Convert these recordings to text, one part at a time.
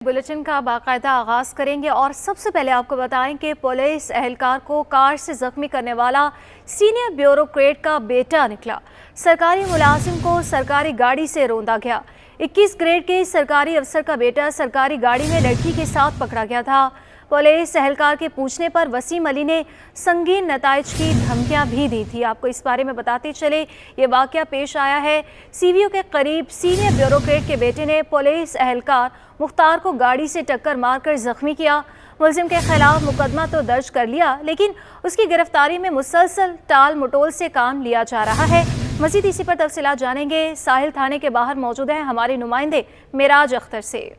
Bulletin का बाकायदा आगाज करेंगे और सबसे पहले आपको बताएं कि पुलिस एहलकार को कार से जख्मी करने वाला सीनियर ब्यूरोक्रेट का बेटा निकला। सरकारी मुलाजिम को सरकारी गाड़ी से रौंदा गया। 21 ग्रेड के सरकारी अफसर का बेटा सरकारी गाड़ी में लड़की के साथ पकड़ा गया था। पुलिस एहलकार के पूछने पर वसीम अली ने संगीन नताइज की धमकियां भी दी थी। आपको इस बारे में बताते चले, ये वाकया पेश आया है सीवीओ के करीब। सीनियर ब्यूरोक्रेट के बेटे ने पुलिस एहलकार मुख्तार को गाड़ी से टक्कर मारकर जख्मी किया। मुलजिम के खिलाफ मुकदमा तो दर्ज कर लिया, लेकिन उसकी गिरफ्तारी में मुसलसल टाल मटोल से काम लिया जा रहा है। मजीद इसी पर तफसीलात जानेंगे। साहिल थाने के बाहर मौजूद हैं हमारे नुमाइंदे मेराज अख्तर से।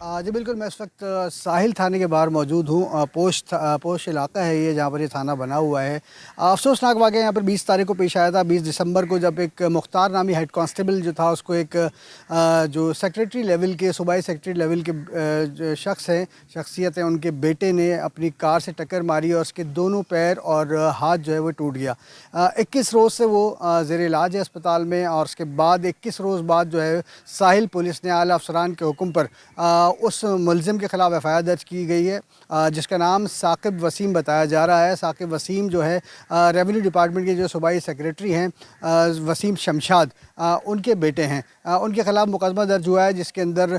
जी बिल्कुल, मैं इस वक्त साहिल थाने के बाहर मौजूद हूँ। पोस्ट इलाका है ये, जहाँ पर ये थाना बना हुआ है। अफसोसनाक वाक़या यहाँ पर 20 तारीख को पेश आया था। 20 दिसंबर को जब एक मुख्तार नामी हेड कांस्टेबल जो था, उसको एक जो सेक्रेटरी लेवल के, सूबाई सेक्रेटरी लेवल के शख्सियत हैं, उनके बेटे ने अपनी कार से टक्कर मारी और उसके दोनों पैर और हाथ जो है वो टूट गया। 21 रोज़ से वो ज़ेर इलाज है अस्पताल में, और उसके बाद 21 रोज़ बाद जो है साहिल पुलिस ने आला अफसरान के हुक्म पर उस मुलजिम के ख़िलाफ़ एफ़आईआर दर्ज की गई है, जिसका नाम साकिब वसीम बताया जा रहा है। साकिब वसीम जो है रेवेन्यू डिपार्टमेंट के जो सूबाई सेक्रेटरी हैं, वसीम शमशाद, उनके बेटे हैं। उनके ख़िलाफ़ मुकदमा दर्ज हुआ है, जिसके अंदर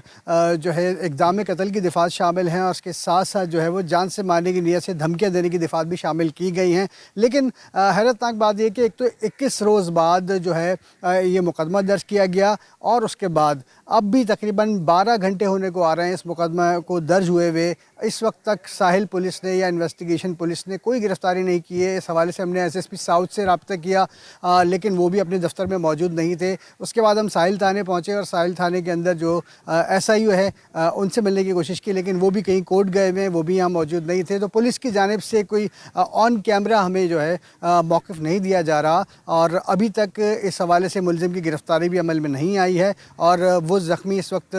जो है इक़दाम कत्ल की दिफ़ात शामिल हैं, और उसके साथ साथ जो है वो जान से मारने की नीयत से धमकियाँ देने की दिफ़ात भी शामिल की गई हैं। लेकिन हैरतनाक बात यह कि एक तो 21 रोज़ बाद जो है ये मुकदमा दर्ज किया गया, और उसके बाद अब भी तकरीबन 12 घंटे होने को आ रहे हैं इस मुकदमा को दर्ज हुए हुए। इस वक्त तक साहिल पुलिस ने या इन्वेस्टिगेशन पुलिस ने कोई गिरफ्तारी नहीं की है। इस हवाले से हमने एसएसपी साउथ से रब्ता किया, लेकिन वो भी अपने दफ्तर में मौजूद नहीं थे। उसके बाद हम साहिल थाने पहुँचे और साहिल थाने के अंदर जो एसआईओ है उनसे मिलने की कोशिश की, लेकिन वो भी कहीं कोर्ट गए हुए, वो भी यहाँ मौजूद नहीं थे। तो पुलिस की जानिब से कोई ऑन कैमरा हमें जो है मौक़िफ़ नहीं दिया जा रहा, और अभी तक इस हवाले से मुलजिम की गिरफ्तारी भी अमल में नहीं आई है। और वो ज़ख्मी इस वक्त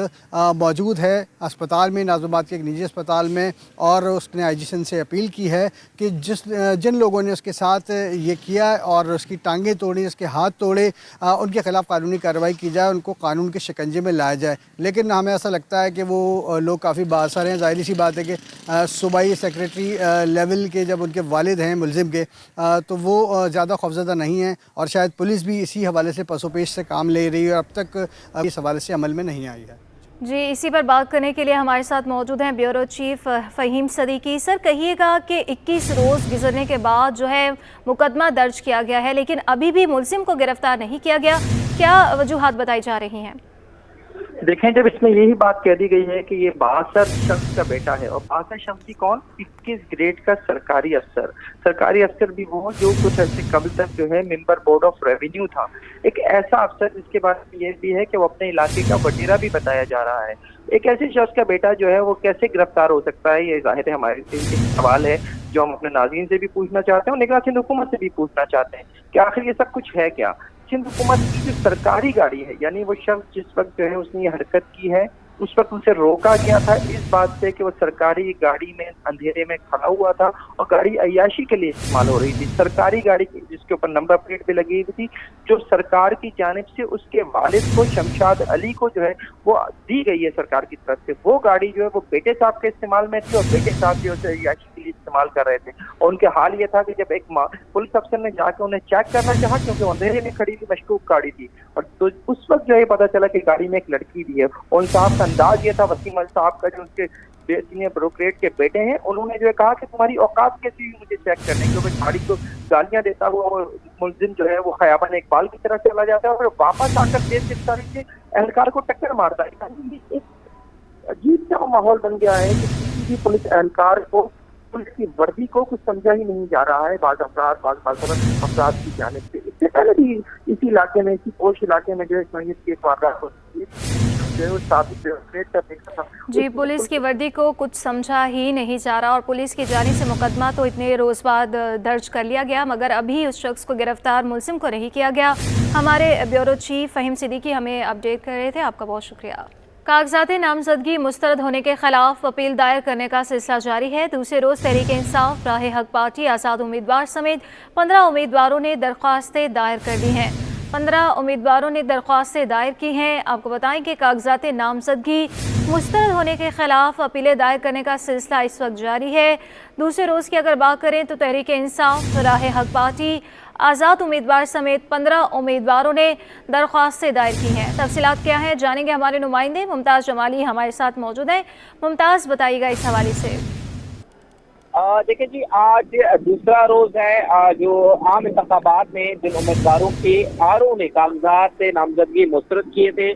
मौजूद है अस्पताल में, नाज़िमाबाद के एक निजी अस्पताल में, और उसने आईजी से अपील की है कि जिन लोगों ने उसके साथ ये किया और उसकी टांगें तोड़ी, उसके हाथ तोड़े, उनके ख़िलाफ़ कानूनी कार्रवाई की जाए, उनको कानून के शिकंजे में लाया जाए। लेकिन हमें ऐसा लगता है कि वो लोग काफ़ी बाअसर हैं। ज़ाहिर सी बात है कि सूबाई सेक्रेटरी लेवल के जब उनके वालिद हैं मुलजिम के, तो वो ज़्यादा खौफज़दा नहीं हैं, और शायद पुलिस भी इसी हवाले से पसोपेश से काम ले रही है, और अब तक इस हवाले से अमल में नहीं आई है। जी, इसी पर बात करने के लिए हमारे साथ मौजूद हैं bureau chief Fahim Siddiqui. Sir, कहिएगा कि 21 रोज़ गुजरने के बाद जो है मुकदमा दर्ज किया गया है, लेकिन अभी भी मुलजिम को गिरफ्तार नहीं किया गया, क्या वजूहात बताई जा रही हैं? देखें, जब इसमें यही बात कह दी गई है कि ये 62 शख्स का बेटा है, और 62 शख्स की कौन? 21 ग्रेड का सरकारी अफसर भी वो जो कुछ अर्से कबल तक जो है मेंबर बोर्ड ऑफ रेवेन्यू था। एक ऐसा अफसर जिसके बारे में ये भी है कि वो अपने इलाके का वजीरा भी बताया जा रहा है। एक ऐसे शख्स का बेटा जो है वो कैसे गिरफ्तार हो सकता है? ये जाहिर है हमारे से एक सवाल है जो हम अपने नाज़रीन से भी पूछना चाहते हैं, और निगरान सिंध हुकूमत से भी पूछना चाहते हैं कि आखिर ये सब कुछ है क्या? सिंध हुकूमत की जो सरकारी गाड़ी है, यानी वो शख्स जिस वक्त जो है उसने ये हरकत की है, उस वक्त उसे रोका गया था इस बात से कि वो सरकारी गाड़ी में अंधेरे में खड़ा हुआ था और गाड़ी अय्याशी के लिए इस्तेमाल हो रही थी। सरकारी गाड़ी जिसके ऊपर नंबर प्लेट भी लगी हुई थी, जो सरकार की जानिब से उसके वालिद को, शमशाद अली को जो है वो दी गई है सरकार की तरफ से। वो गाड़ी जो है वो बेटे साहब के इस्तेमाल में थी, और बेटे साहब जो है अय्याशी के लिए इस्तेमाल कर रहे थे। और उनके हाल ये था कि जब एक पुलिस अफसर ने जाकर उन्हें चेक करना चाहा, क्योंकि अंधेरे में खड़ी थी, मशकूक गाड़ी थी, और तो उस वक्त जो है पता चला कि गाड़ी में एक लड़की भी है। और साहब अंदाज ये था, वसीम अली साहब का, जो उसके सीनियर ब्यूरोक्रेट के बेटे हैं, उन्होंने जो है कहा कि तुम्हारी औकात कैसी हुई मुझे चेक करने, क्योंकि गाड़ी को गालियां देता हुआ वो मुलजिम जो है वो खयाबन इकबाल की तरफ चला जाता है, और वापस आकर तेज गिरफ्तारी से एहलकार को टक्कर मारता है। एक अजीब सा माहौल बन गया है कि किसी भी पुलिस एहलकार को, पुलिस की वर्दी को कुछ समझा ही नहीं जा रहा है। बाज़ अफराद की जानिब से इससे पहले भी इसी इलाके में, इसी पोश इलाके में जो है नोयत की एक वारदात होती है, जी, पुलिस की वर्दी को कुछ समझा ही नहीं जा रहा, और पुलिस की जानिब से मुकदमा तो इतने रोज़ बाद दर्ज कर लिया गया, मगर अभी उस शख्स को गिरफ्तार मुलजिम को नहीं किया गया। हमारे ब्यूरो चीफ फ़हीम सदीकी हमें अपडेट कर रहे थे, आपका बहुत शुक्रिया। कागजाती नामजदगी मुस्तरद होने के खिलाफ अपील दायर करने का सिलसिला जारी है। दूसरे रोज़ तहरीक इंसाफ, राह हक पार्टी, आज़ाद उम्मीदवार समेत 15 उम्मीदवारों ने दरख्वास्तें दायर कर दी हैं। 15 उम्मीदवारों ने दरख्वास्तें दायर की हैं। आपको बताएं कि कागजात नामजदगी मुस्तरद होने के खिलाफ अपीलें दायर करने का सिलसिला इस वक्त जारी है। दूसरे रोज़ की अगर बात करें तो तहरीक इंसाफ, राह हक पार्टी, आज़ाद उम्मीदवार समेत 15 उम्मीदवारों ने दरख्वास्तें दायर की हैं। तफसीलात क्या हैं जानेंगे हमारे नुमाइंदे मुमताज़ जमाली हमारे साथ मौजूद हैं। मुमताज़ बताइएगा इस हवाले से। देखिए जी, आज दूसरा रोज है जो आम इंतखाबात में जिन उम्मीदवारों के आरओ ने कागजात नामजदगी मुस्तरद किए थे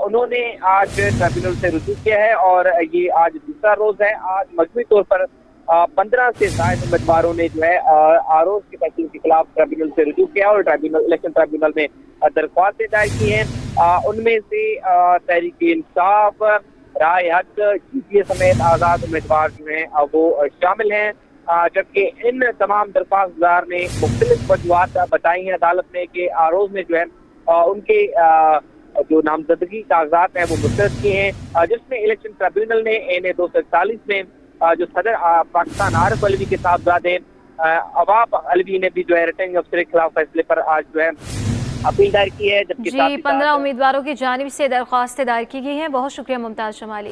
उन्होंने आज ट्रिब्यूनल से रुजू किया है और ये आज दूसरा रोज है। आज मजमूई तौर पर 15 से ज्यादा उम्मीदवारों ने जो है आरओ की तस्दीक के खिलाफ ट्रिब्यूनल से रुजू किया और इलेक्शन ट्रिब्यूनल में दरख्वास्तें दायर की हैं। उनमें से तहरीक इंसाफ, राह हक, जीपीए समेत आज़ाद उम्मीदवार जो हैं वो शामिल हैं। जबकि इन तमाम दरख्वास्तदार ने मुख्तलिफ वजूहात बताई हैं अदालत में कि आरोज में जो है उनके जो नामजदगी कागजात हैं वो मुस्तरद किए हैं, जिसमें इलेक्शन ट्रिब्यूनल ने एन 241 में जो सदर पाकिस्तान आरिफ अलवी के साहबजादे अवाब अलवी ने भी जो है रिटर्निंग अफसर के खिलाफ फैसले पर आज जो है अपील दायर की है। जबकि जी 15 उम्मीदवारों की जानिब से दरख्वास्तें दायर की गई हैं। बहुत शुक्रिया मुमताज़ जमाली।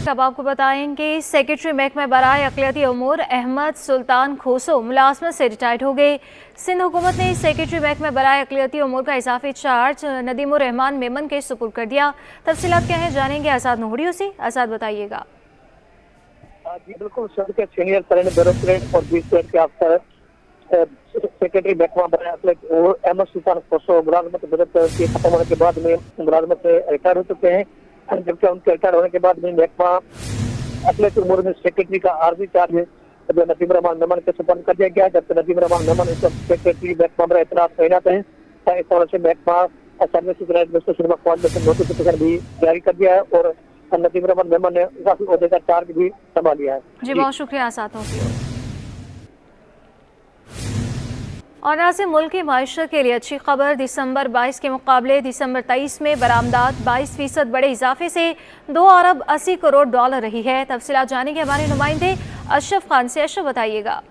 अब आपको बताएंगे सेक्रेटरी महकमा बराए अक़लियती उमूर अहमद सुल्तान खोसो मुलाजमत से रिटायर्ड हो गए। सिंध हुकूमत ने सेक्रेटरी महकमा बराए अक़लियती उमूर का इजाफी चार्ज नदीमुर रहमान मेमन के सुपुर्द कर दिया। तफसीलात क्या हैं जानेंगे आज़ाद नोहड़ियों से। आज़ाद बताइएगा। जी बिल्कुल, के सीनियर सरन ब्यूरोक्रेट और 20 ग्रेड के अफसर सेक्रेटरी महकमा बराए अहमद सुल्तान खोसो मुलाजमत के खत्म होने के बाद में मुलाजमत से रिटायर हो चुके हैं। जबकि उनके रिटायर होने के बाद में महकमा अक़लियती उमूर में सेक्रेटरी का आर्जी चार्ज नदीम रहमान मेमन के सुपुर्द कर दिया गया। जबकि नदीम रहमान मेमन इस वक्त सेक्रेटरी महकमा बराए इत्तलात तैनात हैं। इस तरह से महकमा सर्विसेज एडमिनिस्ट्रेशन में नोटिफिकेशन भी जारी कर दिया है और नदीम रहमान मेमन ने काफी ओहदे का चार्ज भी संभाल लिया है। जी बहुत शुक्रिया साथों की। और नाज़िम मुल्क की माइशत के लिए अच्छी खबर, दिसंबर 22 के मुकाबले दिसंबर 23 में बरामदात 22% बड़े इजाफे से 2 अरब 80 करोड़ डॉलर रही है। तफसीलात जानेंगे हमारे नुमाइंदे अशरफ खान से। अशरफ बताइएगा।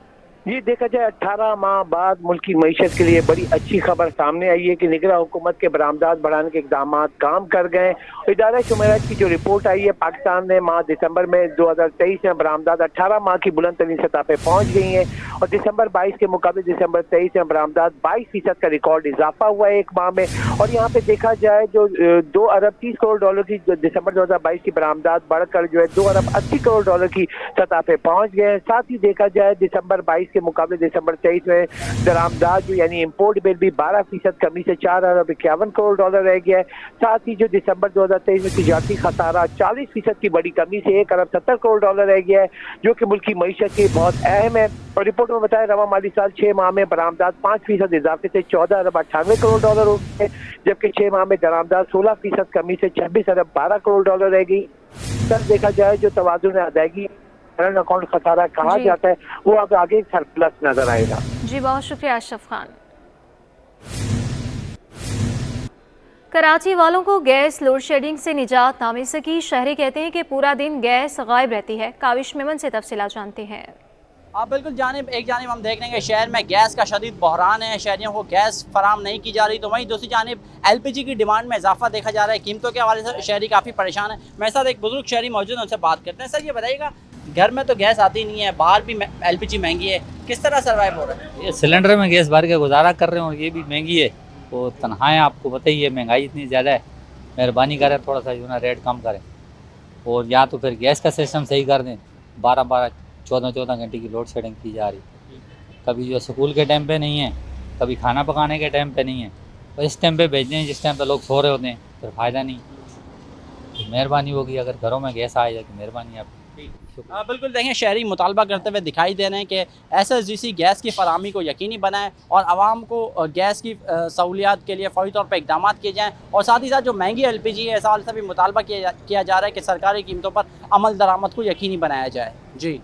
ये देखा जाए 18 माह बाद मुल्क की मईशत के लिए बड़ी अच्छी खबर सामने आई है कि निगरान हुकूमत के बरामदात बढ़ाने के इकदाम काम कर गए। इदारा शुमारत की जो रिपोर्ट आई है, पाकिस्तान ने माह दिसंबर में 2023 में बरामदात 18 माह की बुलंद तरीन सतह पे पहुंच गई हैं और दिसंबर 22 के मुकाबले दिसंबर 23 में बरामदात 22% का रिकॉर्ड इजाफा हुआ है एक माह में। और यहाँ पे देखा जाए जो 2 अरब 30 करोड़ डॉलर की दिसंबर 2022 की बरामदात बढ़कर जो है 2 अरब 80 करोड़ डॉलर की सतह पे पहुंच गए हैं। साथ ही देखा जाए दिसंबर 22 के मुकाबले दिसंबर 23 में दरामदात जो यानी इंपोर्ट बिल भी 12% कमी से 4 अरब 51 करोड़ डॉलर रह गया है। साथ ही जो दिसंबर 2023 में तिजारती खसारा 40% की बड़ी कमी से 1 अरब 70 करोड़ डॉलर रह गया है, जो कि मुल्क की मईशत के बहुत अहम है। और रिपोर्ट में बताया रवा माली साल 6 माह में बरामदात 5% इजाफे से 14 अरब 98 करोड़ डॉलर हो गए, जबकि 6 माह में दरामदात 16% कमी से 26 अरब 12 करोड़ डॉलर रह गई। तब देखा जाए जो तवाज़ुन अदायगी करंट अकाउंट खसारा कहा जाता है वो अब आगे सरप्लस नजर आएगा। जी बहुत शुक्रिया अशरफ खान। कराची वालों को गैस लोड शेडिंग से निजात ना मिल सकी। शहरी कहते हैं कि पूरा दिन गैस गायब रहती है। काविश मेमन से तफसीलात जानते हैं। आप बिल्कुल एक जानिब हम देख लेंगे शहर में गैस का शदीद बहरान है, शहरियों को गैस फराम नहीं की जा रही, तो वहीं दूसरी जानिब LPG की डिमांड में इजाफा देखा जा रहा है। कीमतों के हवाले से शहरी काफ़ी परेशान है। मेरे साथ एक बुजुर्ग शहरी मौजूद है, उनसे बात करते हैं। सर ये बताइएगा, घर में तो गैस आती नहीं है, बाहर भी LPG महंगी है, किस तरह सर्वाइव हो रहा है? ये सिलेंडर में गैस भर के गुजारा कर रहे हैं और ये भी महंगी है, तो तनख्वाहें आपको बताइए, महंगाई इतनी ज़्यादा है। मेहरबानी करें थोड़ा सा जो ना रेट कम करें और या तो फिर गैस का सिस्टम सही कर दें। 12-12 14-14 घंटे की लोड शेडिंग की जा रही है, कभी जो स्कूल के टाइम पे नहीं है, कभी खाना पकाने के टाइम पे नहीं है, तो इस टाइम पे भेज दें जिस टाइम पे लोग सो रहे होते हैं, फिर फ़ायदा नहीं। तो मेहरबानी होगी अगर घरों में गैस आ जाए तो मेहरबानी आप। बिल्कुल देखें, शहरी मुतालबा करते हुए दिखाई दे रहे हैं कि SSGC गैस की फराहमी को यकीनी बनाएं और आवाम को गैस की सहूलियात के लिए फौरी तौर पर इकदाम किए जाएँ। और साथ ही साथ जो महंगी LPG है, इस हाल से भी मुतालबा किया जा रहा है कि सरकारी कीमतों पर अमल दरामद को यकीनी बनाया जाए। जी।